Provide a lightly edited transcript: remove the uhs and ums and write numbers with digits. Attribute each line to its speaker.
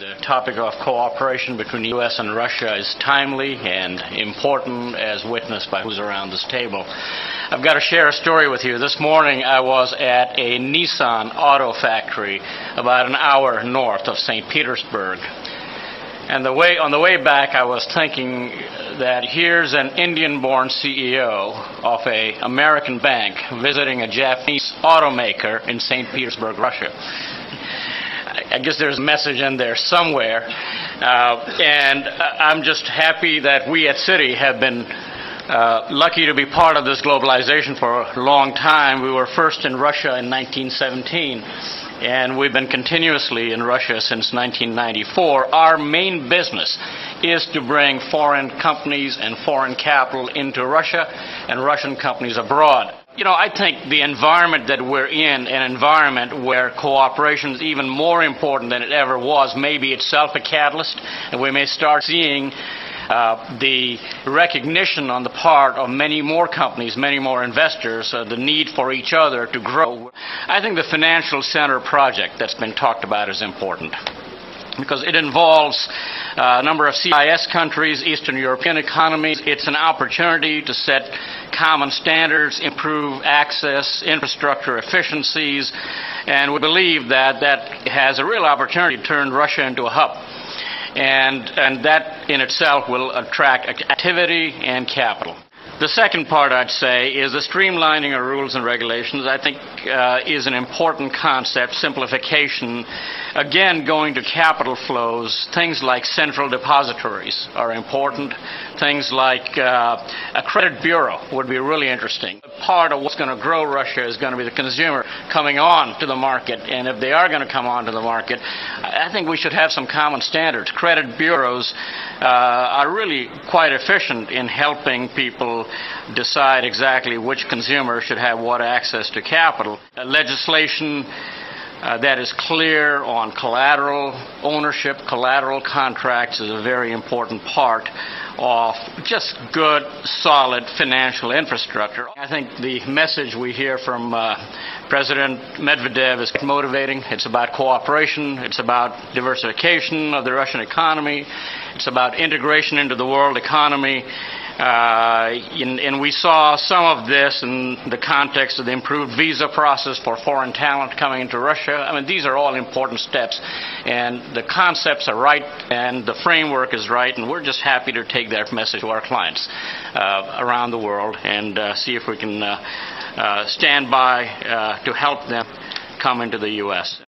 Speaker 1: The topic of cooperation between the U.S. and Russia is timely and important, as witnessed by who's around this table. I've got to share a story with you. This morning I was at a Nissan auto factory about an hour north of St. Petersburg. And on the way back I was thinking that here's an Indian-born CEO of an American bank visiting a Japanese automaker in St. Petersburg, Russia. I guess there's a message in there somewhere, and I'm just happy that we at Citi have been lucky to be part of this globalization for a long time. We were first in Russia in 1917, and we've been continuously in Russia since 1994. Our main business is to bring foreign companies and foreign capital into Russia and Russian companies abroad. You know, I think the environment that we're in, an environment where cooperation is even more important than it ever was, may be itself a catalyst, and we may start seeing the recognition on the part of many more companies, many more investors, the need for each other to grow. I think the financial center project that's been talked about is important, because it involves a number of CIS countries, Eastern European economies. It's an opportunity to set common standards, improve access, infrastructure efficiencies, and we believe that that has a real opportunity to turn Russia into a hub. And that in itself will attract activity and capital. The second part, I'd say, is the streamlining of rules and regulations. I think is an important concept. Simplification, again, going to capital flows. Things like central depositories are important. Things like a credit bureau would be really interesting. Part of what's going to grow Russia is going to be the consumer coming on to the market, and if they are going to come on to the market, I think we should have some common standards. Credit bureaus are really quite efficient in helping people decide exactly which consumer should have what access to capital. Legislation that is clear on collateral ownership, collateral contracts is a very important part of just good, solid financial infrastructure. I think the message we hear from President Medvedev is motivating. It's about cooperation. It's about diversification of the Russian economy. It's about integration into the world economy. And we saw some of this in the context of the improved visa process for foreign talent coming into Russia. I mean, these are all important steps, and the concepts are right, and the framework is right, and we're just happy to take that message to our clients around the world and see if we can stand by to help them come into the U.S.